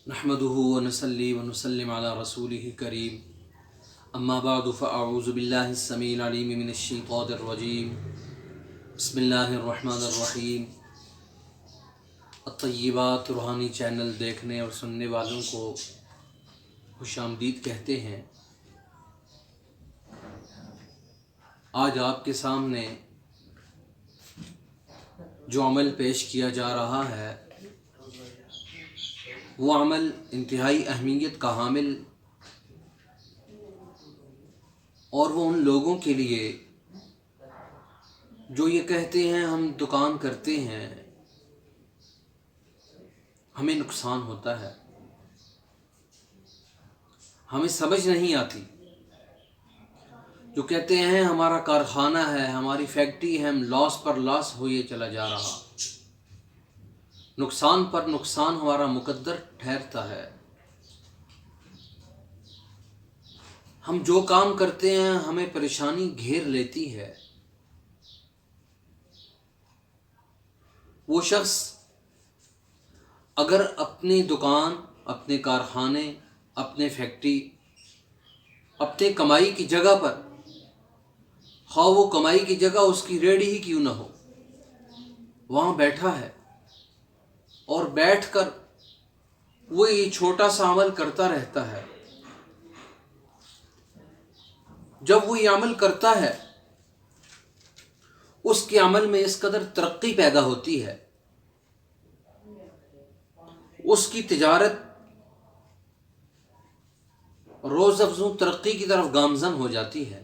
نحمده ونصلي ونسلم على رسوله الكريم اما بعد فاعوذ بالله السميع العليم من الشيطان الرجيم بسم الله الرحمن الرحیم۔ الطیبات روحانی چینل دیکھنے اور سننے والوں کو خوش آمدید کہتے ہیں۔ آج آپ کے سامنے جو عمل پیش کیا جا رہا ہے وہ عمل انتہائی اہمیت کا حامل اور وہ ان لوگوں کے لیے جو یہ کہتے ہیں ہم دکان کرتے ہیں ہمیں نقصان ہوتا ہے، ہمیں سمجھ نہیں آتی، جو کہتے ہیں ہمارا کارخانہ ہے، ہماری فیکٹری ہے، ہم لاس پر لاس ہوئے چلا جا رہا، نقصان پر نقصان ہمارا مقدر ٹھہرتا ہے۔ ہم جو کام کرتے ہیں ہمیں پریشانی گھیر لیتی ہے۔ وہ شخص اگر اپنی دکان، اپنے کارخانے، اپنے فیکٹری، اپنے کمائی کی جگہ پر، خواہ وہ کمائی کی جگہ اس کی ریڑھی ہی کیوں نہ ہو، وہاں بیٹھا ہے اور بیٹھ کر وہ یہ چھوٹا سا عمل کرتا رہتا ہے، جب وہ یہ عمل کرتا ہے اس کے عمل میں اس قدر ترقی پیدا ہوتی ہے، اس کی تجارت روز افزوں ترقی کی طرف گامزن ہو جاتی ہے۔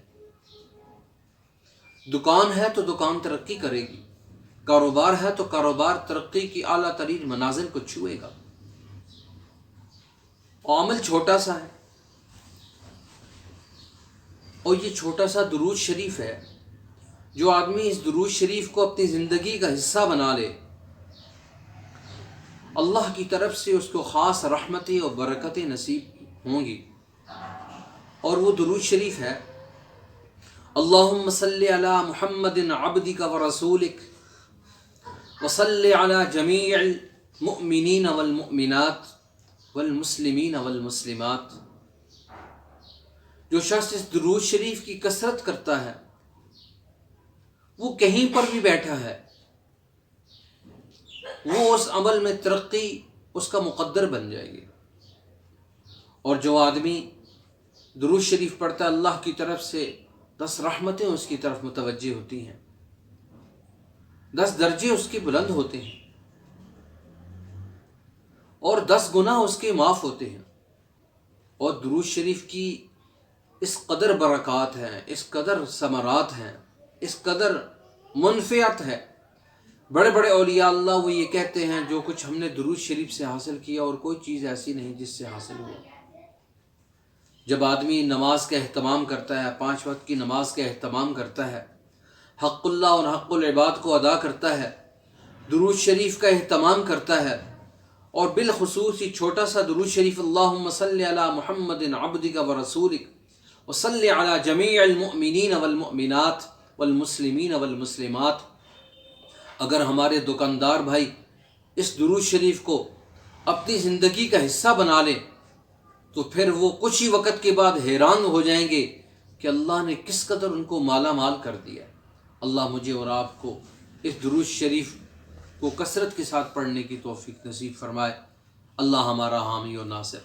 دکان ہے تو دکان ترقی کرے گی، کاروبار ہے تو کاروبار ترقی کی اعلیٰ ترین منازل کو چھوئے گا۔ عمل چھوٹا سا ہے اور یہ چھوٹا سا درود شریف ہے، جو آدمی اس درود شریف کو اپنی زندگی کا حصہ بنا لے، اللہ کی طرف سے اس کو خاص رحمتیں اور برکتیں نصیب ہوں گی۔ اور وہ درود شریف ہے: اللہم صلی علی محمد عبدک ورسولک وصلی علی جمیع المؤمنین والمؤمنات والمسلمین والمسلمات۔ جو شخص اس درود شریف کی کثرت کرتا ہے وہ کہیں پر بھی بیٹھا ہے، وہ اس عمل میں ترقی اس کا مقدر بن جائے گی۔ اور جو آدمی درود شریف پڑھتا ہے اللہ کی طرف سے 10 رحمتیں اس کی طرف متوجہ ہوتی ہیں، 10 درجے اس کے بلند ہوتے ہیں اور 10 گناہ اس کے معاف ہوتے ہیں۔ اور درود شریف کی اس قدر برکات ہیں، اس قدر ثمرات ہیں، اس قدر منفعت ہے۔ بڑے بڑے اولیاء اللہ وہ یہ کہتے ہیں جو کچھ ہم نے درود شریف سے حاصل کیا اور کوئی چیز ایسی نہیں جس سے حاصل ہوا۔ جب آدمی نماز کا اہتمام کرتا ہے، 5 وقت کی نماز کا اہتمام کرتا ہے، حق اللہ اور حق العباد کو ادا کرتا ہے، درود شریف کا اہتمام کرتا ہے، اور بالخصوص یہ چھوٹا سا درود شریف اللہم صلی علی محمد عبدک ورسولک وصلی علی جمیع المؤمنین والمؤمنات والمسلمین والمسلمات، اگر ہمارے دکاندار بھائی اس درود شریف کو اپنی زندگی کا حصہ بنا لیں تو پھر وہ کچھ ہی وقت کے بعد حیران ہو جائیں گے کہ اللہ نے کس قدر ان کو مالا مال کر دیا۔ اللہ مجھے اور آپ کو اس درود شریف کو کثرت کے ساتھ پڑھنے کی توفیق نصیب فرمائے۔ اللہ ہمارا حامی و ناصر۔